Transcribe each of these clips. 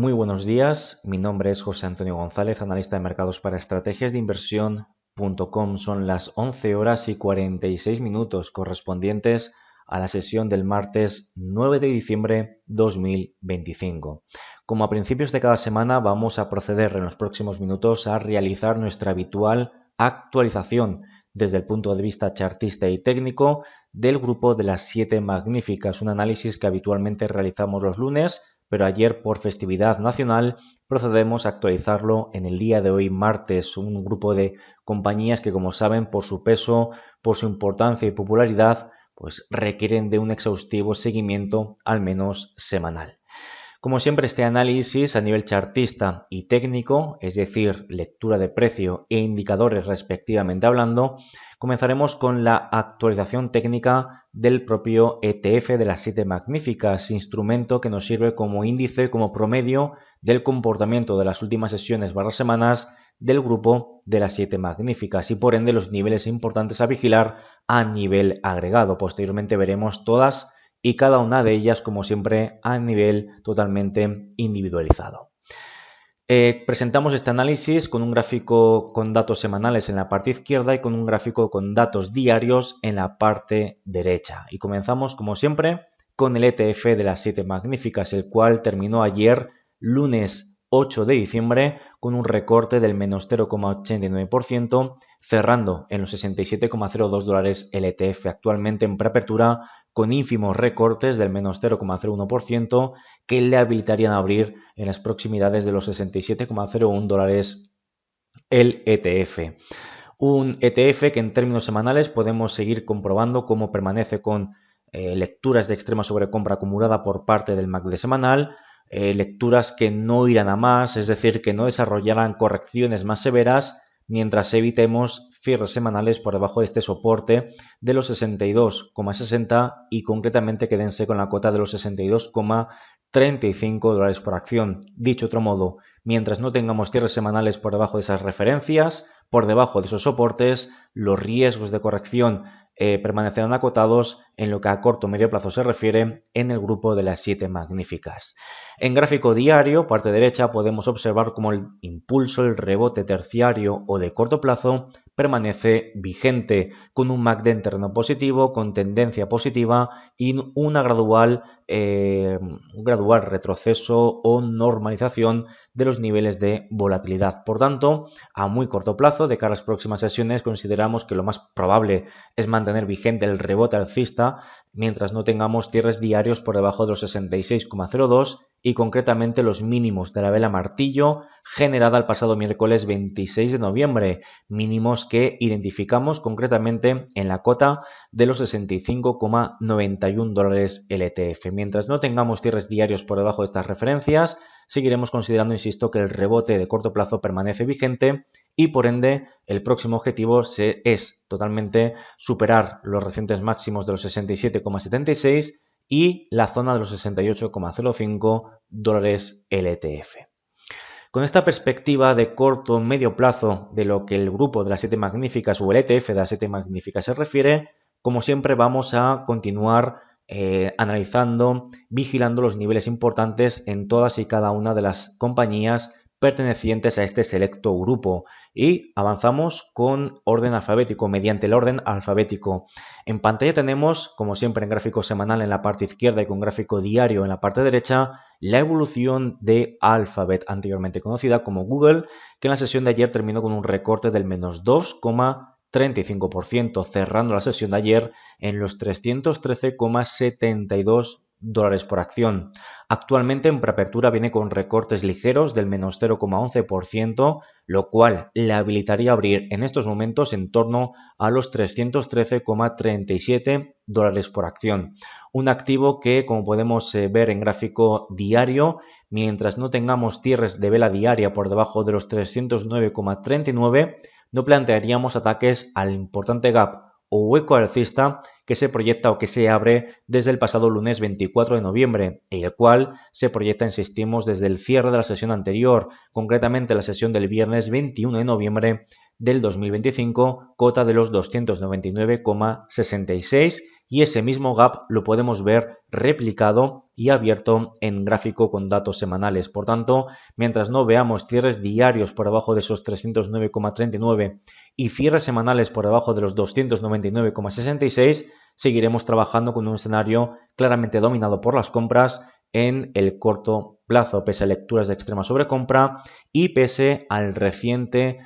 Muy buenos días, mi nombre es José Antonio González, analista de mercados para estrategias de inversión.com. Son las 11 horas y 46 minutos correspondientes a la sesión del martes 9 de diciembre 2025. Como a principios de cada semana vamos a proceder en los próximos minutos a realizar nuestra habitual actualización desde el punto de vista chartista y técnico del grupo de las 7 magníficas, un análisis que habitualmente realizamos los lunes, pero ayer por festividad nacional procedemos a actualizarlo en el día de hoy martes, un grupo de compañías que, como saben, por su peso, por su importancia y popularidad, pues requieren de un exhaustivo seguimiento al menos semanal. Como siempre, este análisis a nivel chartista y técnico, es decir, lectura de precio e indicadores respectivamente hablando, comenzaremos con la actualización técnica del propio ETF de las 7 magníficas, instrumento que nos sirve como índice, como promedio del comportamiento de las últimas sesiones / semanas del grupo de las 7 magníficas y por ende los niveles importantes a vigilar a nivel agregado. Posteriormente veremos todas y cada una de ellas, como siempre, a nivel totalmente individualizado. Presentamos este análisis con un gráfico con datos semanales en la parte izquierda y con un gráfico con datos diarios en la parte derecha. Y comenzamos, como siempre, con el ETF de las 7 magníficas, el cual terminó ayer, lunes 8 de diciembre, con un recorte del menos 0,89%, cerrando en los $67,02 el ETF, actualmente en preapertura con ínfimos recortes del menos 0,01% que le habilitarían a abrir en las proximidades de los $67,01 el ETF. Un ETF que en términos semanales podemos seguir comprobando cómo permanece con lecturas de extrema sobrecompra acumulada por parte del MACD semanal, lecturas que no irán a más, es decir, que no desarrollarán correcciones más severas mientras evitemos cierres semanales por debajo de este soporte de los 62,60 y concretamente quédense con la cota de los $62,35 por acción. Dicho otro modo, mientras no tengamos cierres semanales por debajo de esas referencias, por debajo de esos soportes, los riesgos de corrección permanecerán acotados en lo que a corto o medio plazo se refiere en el grupo de las 7 magníficas. En gráfico diario, parte derecha, podemos observar cómo el impulso, el rebote terciario o de corto plazo permanece vigente, con un MACD en terreno positivo, con tendencia positiva y un gradual retroceso o normalización de los niveles de volatilidad. Por tanto, a muy corto plazo, de cara a las próximas sesiones, consideramos que lo más probable es mantener vigente el rebote alcista mientras no tengamos cierres diarios por debajo de los 66,02 y concretamente los mínimos de la vela martillo generada el pasado miércoles 26 de noviembre, mínimos que identificamos concretamente en la cota de los $65,91 el ETF. Mientras no tengamos cierres diarios por debajo de estas referencias, seguiremos considerando, insisto, que el rebote de corto plazo permanece vigente y por ende el próximo objetivo es totalmente superar los recientes máximos de los 67,76 y la zona de los $68,05 el ETF. Con esta perspectiva de corto medio plazo de lo que el grupo de las 7 magníficas o el ETF de las 7 magníficas se refiere, como siempre vamos a continuar analizando, vigilando los niveles importantes en todas y cada una de las compañías pertenecientes a este selecto grupo y avanzamos con orden alfabético, mediante el orden alfabético. En pantalla tenemos, como siempre en gráfico semanal en la parte izquierda y con gráfico diario en la parte derecha, la evolución de Alphabet, anteriormente conocida como Google, que en la sesión de ayer terminó con un recorte del menos 2,35%, cerrando la sesión de ayer en los $313,72 por acción. Actualmente en preapertura viene con recortes ligeros del menos 0,11%, lo cual le habilitaría a abrir en estos momentos en torno a los $313,37 por acción. Un activo que, como podemos ver en gráfico diario, mientras no tengamos cierres de vela diaria por debajo de los 309,39, no plantearíamos ataques al importante gap o hueco alcista que se proyecta o que se abre desde el pasado lunes 24 de noviembre, y el cual se proyecta, insistimos, desde el cierre de la sesión anterior, concretamente la sesión del viernes 21 de noviembre del 2025, cota de los 299,66, y ese mismo gap lo podemos ver replicado y abierto en gráfico con datos semanales. Por tanto, mientras no veamos cierres diarios por debajo de esos 309,39 y cierres semanales por debajo de los 299,66, seguiremos trabajando con un escenario claramente dominado por las compras en el corto plazo, pese a lecturas de extrema sobrecompra y pese al reciente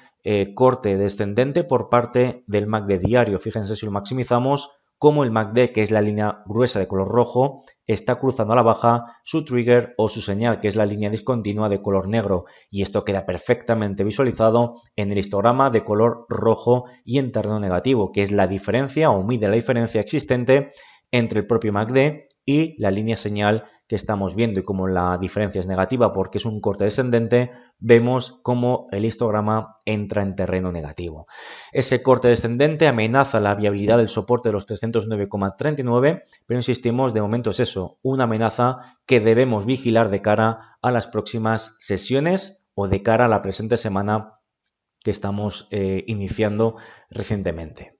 corte descendente por parte del MACD diario. Fíjense si lo maximizamos, como el MACD, que es la línea gruesa de color rojo, está cruzando a la baja su trigger o su señal, que es la línea discontinua de color negro, y esto queda perfectamente visualizado en el histograma de color rojo y en terreno negativo, que es la diferencia o mide la diferencia existente entre el propio MACD y la línea señal que estamos viendo. Y como la diferencia es negativa porque es un corte descendente, vemos cómo el histograma entra en terreno negativo. Ese corte descendente amenaza la viabilidad del soporte de los 309,39, pero insistimos, de momento es eso, una amenaza que debemos vigilar de cara a las próximas sesiones o de cara a la presente semana que estamos iniciando recientemente.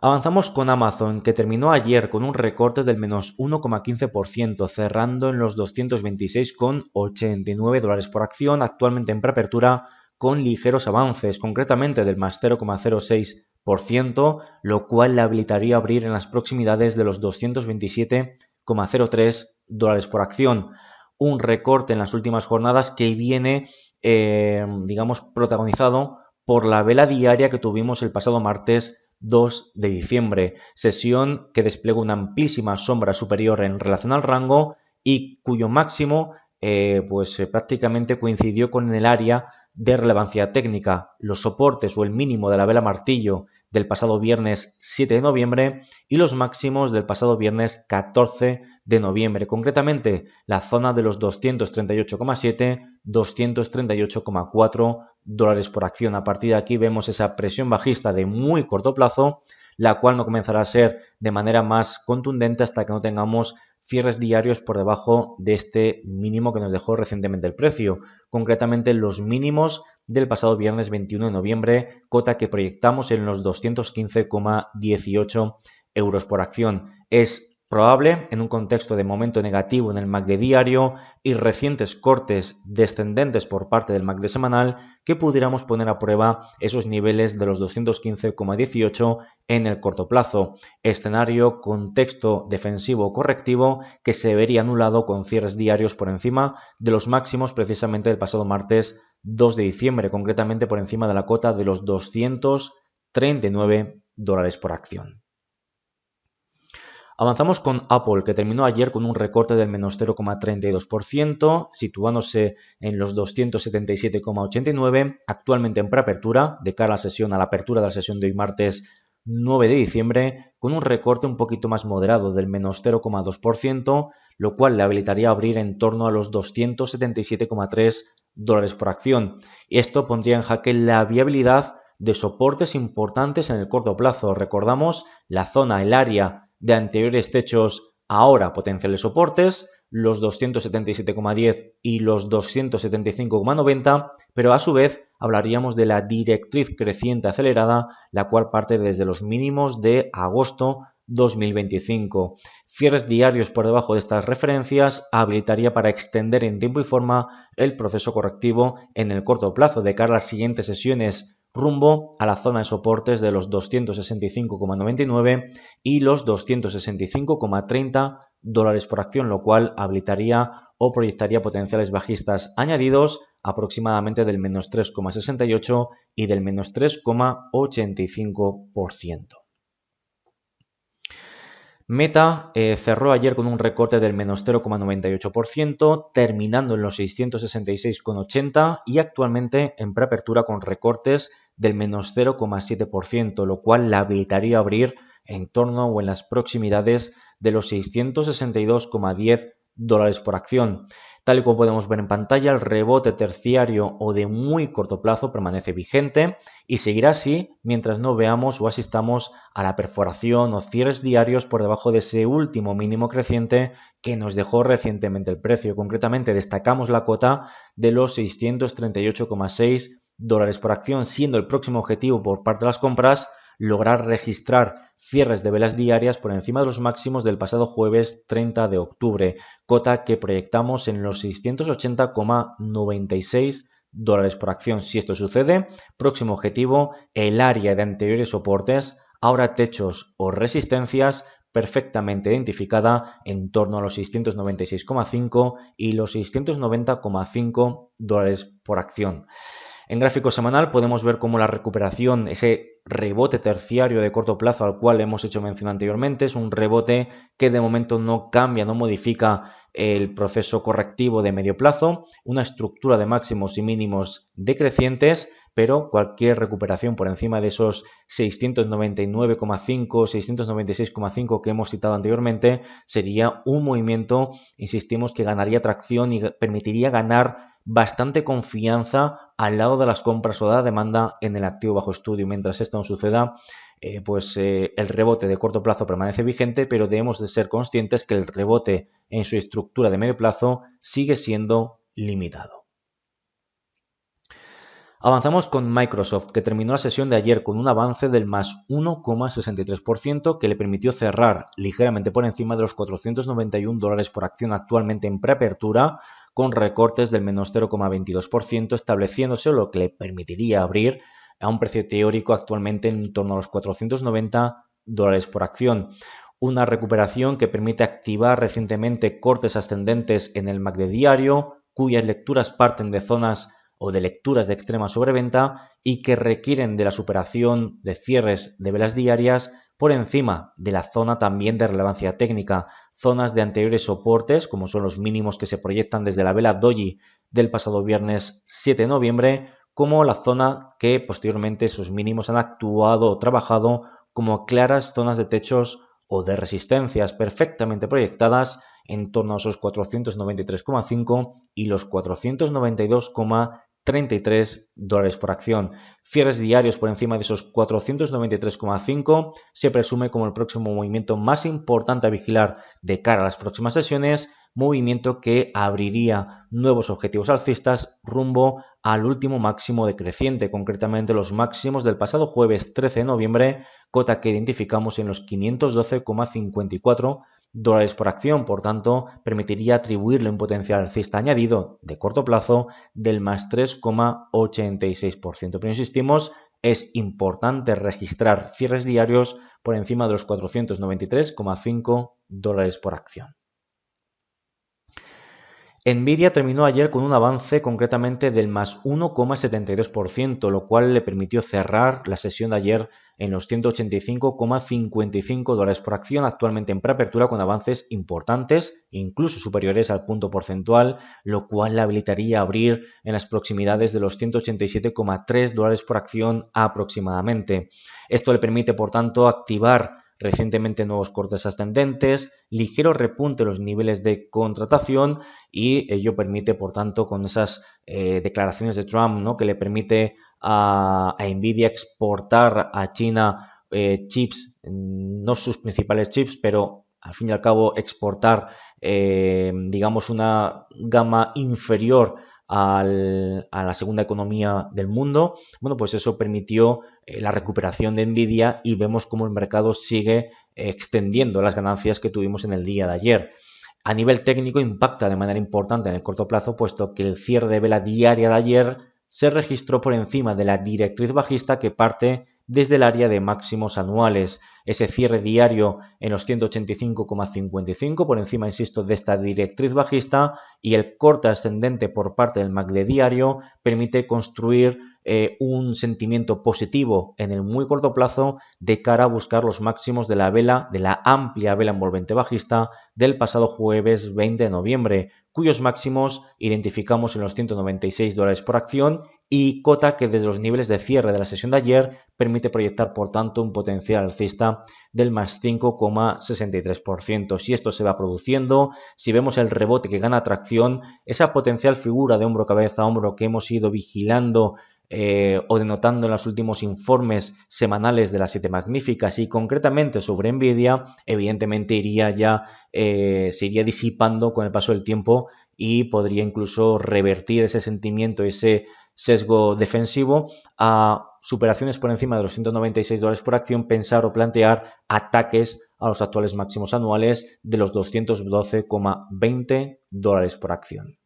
Avanzamos con Amazon, que terminó ayer con un recorte del menos 1,15%, cerrando en los 226,89 dólares por acción, actualmente en preapertura con ligeros avances, concretamente del más 0,06%, lo cual le habilitaría a abrir en las proximidades de los 227,03 dólares por acción. Un recorte en las últimas jornadas que viene, protagonizado por la vela diaria que tuvimos el pasado martes 2 de diciembre, sesión que desplegó una amplísima sombra superior en relación al rango y cuyo máximo prácticamente coincidió con el área de relevancia técnica, los soportes o el mínimo de la vela martillo del pasado viernes 7 de noviembre y los máximos del pasado viernes 14 de noviembre, concretamente la zona de los 238,7, 238,4 dólares por acción. A partir de aquí vemos esa presión bajista de muy corto plazo, la cual no comenzará a ser de manera más contundente hasta que no tengamos cierres diarios por debajo de este mínimo que nos dejó recientemente el precio, concretamente los mínimos del pasado viernes 21 de noviembre, cota que proyectamos en los 215,18 euros por acción. Es probable, en un contexto de momento negativo en el MACD diario y recientes cortes descendentes por parte del MACD semanal, que pudiéramos poner a prueba esos niveles de los 215,18 en el corto plazo. Escenario, contexto defensivo o correctivo que se vería anulado con cierres diarios por encima de los máximos precisamente del pasado martes 2 de diciembre, concretamente por encima de la cota de los 239 dólares por acción. Avanzamos con Apple, que terminó ayer con un recorte del menos 0,32%, situándose en los 277,89, actualmente en preapertura, de cara a la apertura de la sesión de hoy martes 9 de diciembre, con un recorte un poquito más moderado del menos 0,2%, lo cual le habilitaría a abrir en torno a los 277,3 dólares por acción. Y esto pondría en jaque la viabilidad de soportes importantes en el corto plazo. Recordamos el área de anteriores techos, ahora potenciales soportes, los 277,10 y los 275,90, pero a su vez hablaríamos de la directriz creciente acelerada, la cual parte desde los mínimos de agosto 2025. Cierres diarios por debajo de estas referencias habilitaría para extender en tiempo y forma el proceso correctivo en el corto plazo de cara a las siguientes sesiones, rumbo a la zona de soportes de los 265,99 y los 265,30 dólares por acción, lo cual habilitaría o proyectaría potenciales bajistas añadidos aproximadamente del menos 3,68 y del menos 3,85%. Meta cerró ayer con un recorte del menos 0,98%, terminando en los 666,80 y actualmente en preapertura con recortes del menos 0,7%, lo cual la habilitaría a abrir en torno o en las proximidades de los 662,10 dólares por acción. Tal y como podemos ver en pantalla, el rebote terciario o de muy corto plazo permanece vigente y seguirá así mientras no veamos o asistamos a la perforación o cierres diarios por debajo de ese último mínimo creciente que nos dejó recientemente el precio. Concretamente destacamos la cota de los 638,6 dólares por acción, siendo el próximo objetivo por parte de las compras lograr registrar cierres de velas diarias por encima de los máximos del pasado jueves 30 de octubre, cota que proyectamos en los 680,96 dólares por acción. Si esto sucede, próximo objetivo, el área de anteriores soportes, ahora techos o resistencias perfectamente identificada en torno a los 696,5 y los 690,5 dólares por acción. En gráfico semanal podemos ver cómo la recuperación, ese rebote terciario de corto plazo al cual hemos hecho mención anteriormente, es un rebote que de momento no cambia, no modifica el proceso correctivo de medio plazo, una estructura de máximos y mínimos decrecientes, pero cualquier recuperación por encima de esos 699,5, 696,5 que hemos citado anteriormente sería un movimiento, insistimos, que ganaría tracción y permitiría ganar bastante confianza al lado de las compras o de la demanda en el activo bajo estudio. Mientras esto no suceda, el rebote de corto plazo permanece vigente, pero debemos de ser conscientes que el rebote en su estructura de medio plazo sigue siendo limitado. Avanzamos con Microsoft, que terminó la sesión de ayer con un avance del más 1,63% que le permitió cerrar ligeramente por encima de los 491 dólares por acción actualmente en preapertura, con recortes del menos 0,22%, estableciéndose lo que le permitiría abrir a un precio teórico actualmente en torno a los 490 dólares por acción. Una recuperación que permite activar recientemente cortes ascendentes en el MACD diario, cuyas lecturas parten de zonas o de lecturas de extrema sobreventa y que requieren de la superación de cierres de velas diarias por encima de la zona también de relevancia técnica, zonas de anteriores soportes como son los mínimos que se proyectan desde la vela doji del pasado viernes 7 de noviembre, como la zona que posteriormente esos mínimos han actuado o trabajado como claras zonas de techos o de resistencias perfectamente proyectadas en torno a esos 493,5 y los 492,33 dólares por acción. Cierres diarios por encima de esos 493,5 se presume como el próximo movimiento más importante a vigilar de cara a las próximas sesiones, movimiento que abriría nuevos objetivos alcistas rumbo al último máximo decreciente, concretamente los máximos del pasado jueves 13 de noviembre, cota que identificamos en los 512,54 dólares por acción. Por tanto, permitiría atribuirle un potencial alcista añadido de corto plazo del más 3,86%. Pero insistimos, es importante registrar cierres diarios por encima de los 493,5 dólares por acción. Nvidia terminó ayer con un avance concretamente del más 1,72%, lo cual le permitió cerrar la sesión de ayer en los 185,55 dólares por acción, actualmente en preapertura con avances importantes, incluso superiores al punto porcentual, lo cual le habilitaría a abrir en las proximidades de los 187,3 dólares por acción aproximadamente. Esto le permite, por tanto, activar recientemente nuevos cortes ascendentes, ligero repunte en los niveles de contratación y ello permite, por tanto, con esas declaraciones de Trump, ¿no?, que le permite a Nvidia exportar a China chips, no sus principales chips, pero al fin y al cabo exportar, digamos, una gama inferior a la segunda economía del mundo. Bueno, pues eso permitió la recuperación de Nvidia y vemos cómo el mercado sigue extendiendo las ganancias que tuvimos en el día de ayer. A nivel técnico impacta de manera importante en el corto plazo, puesto que el cierre de vela diaria de ayer se registró por encima de la directriz bajista que parte desde el área de máximos anuales. Ese cierre diario en los 185,55 por encima, insisto, de esta directriz bajista, y el corte ascendente por parte del MACD diario permite construir un sentimiento positivo en el muy corto plazo de cara a buscar los máximos de la vela, de la amplia vela envolvente bajista del pasado jueves 20 de noviembre, cuyos máximos identificamos en los 196 dólares por acción y cota que desde los niveles de cierre de la sesión de ayer permite permite proyectar por tanto un potencial alcista del más 5,63%. Si esto se va produciendo, si vemos el rebote que gana tracción, esa potencial figura de hombro cabeza hombro que hemos ido vigilando o denotando en los últimos informes semanales de las 7 magníficas y concretamente sobre Nvidia, evidentemente se iría disipando con el paso del tiempo y podría incluso revertir ese sentimiento, ese sesgo defensivo a superaciones por encima de los $196 por acción, pensar o plantear ataques a los actuales máximos anuales de los $212,20 por acción.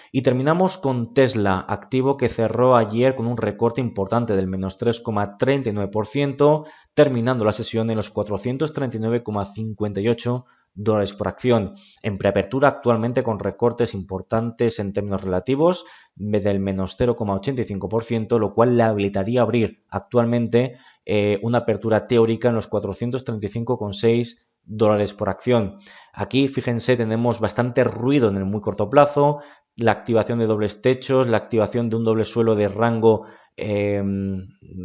Y terminamos con Tesla, activo que cerró ayer con un recorte importante del menos 3,39%, terminando la sesión en los $439,58 por acción. En preapertura actualmente con recortes importantes en términos relativos del menos 0,85%, lo cual le habilitaría a abrir actualmente una apertura teórica en los $435,6 por acción. Aquí, fíjense, tenemos bastante ruido en el muy corto plazo, la activación de dobles techos, la activación de un doble suelo de rango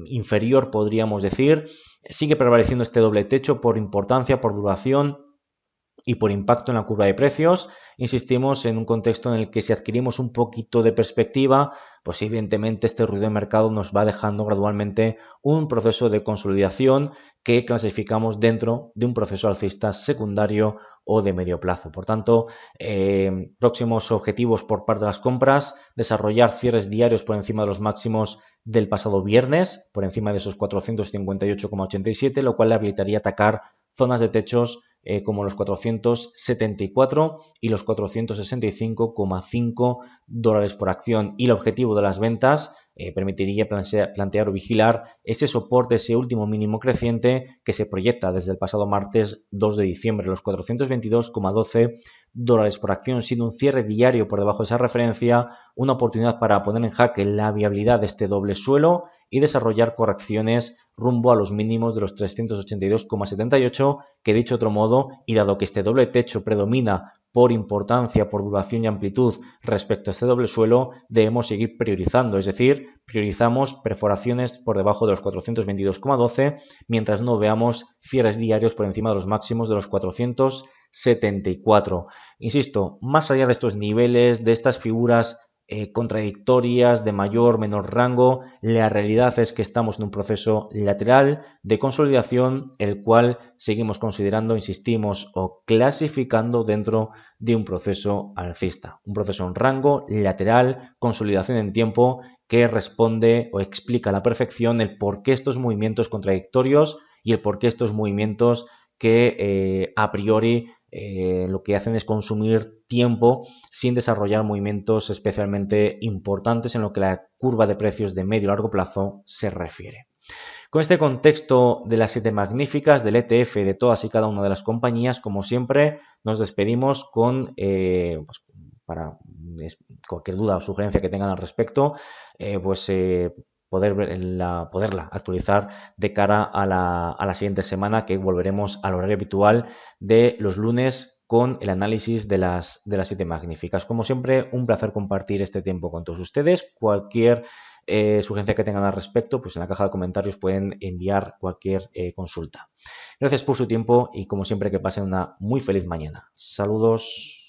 inferior, podríamos decir. Sigue prevaleciendo este doble techo por importancia, por duración y por impacto en la curva de precios. Insistimos en un contexto en el que si adquirimos un poquito de perspectiva, pues evidentemente este ruido de mercado nos va dejando gradualmente un proceso de consolidación que clasificamos dentro de un proceso alcista secundario o de medio plazo. Por tanto, próximos objetivos por parte de las compras: desarrollar cierres diarios por encima de los máximos del pasado viernes, por encima de esos 458,87, lo cual le habilitaría atacar zonas de techos como los 474 y los 465,5 por acción. Y el objetivo de las ventas permitiría plantear o vigilar ese soporte, ese último mínimo creciente que se proyecta desde el pasado martes 2 de diciembre, los 422,12 por acción, siendo un cierre diario por debajo de esa referencia una oportunidad para poner en jaque la viabilidad de este doble suelo y desarrollar correcciones rumbo a los mínimos de los 382,78, que dicho de otro modo, y dado que este doble techo predomina por importancia, por duración y amplitud respecto a este doble suelo, debemos seguir priorizando, es decir, priorizamos perforaciones por debajo de los 422,12 mientras no veamos cierres diarios por encima de los máximos de los 474. Insisto, más allá de estos niveles, de estas figuras contradictorias de mayor o menor rango, la realidad es que estamos en un proceso lateral de consolidación, el cual seguimos considerando, insistimos, o clasificando dentro de un proceso alcista, un proceso en rango lateral, consolidación en tiempo, que responde o explica a la perfección el por qué estos movimientos contradictorios y el por qué estos movimientos que a priori lo que hacen es consumir tiempo sin desarrollar movimientos especialmente importantes en lo que la curva de precios de medio y largo plazo se refiere. Con este contexto de las 7 magníficas, del ETF, de todas y cada una de las compañías, como siempre, nos despedimos con, para cualquier duda o sugerencia que tengan al respecto, poderla actualizar de cara a la siguiente semana, que volveremos al horario habitual de los lunes con el análisis de las 7 magníficas. Como siempre, un placer compartir este tiempo con todos ustedes. Cualquier sugerencia que tengan al respecto, pues en la caja de comentarios pueden enviar cualquier consulta. Gracias por su tiempo y como siempre que pasen una muy feliz mañana. Saludos.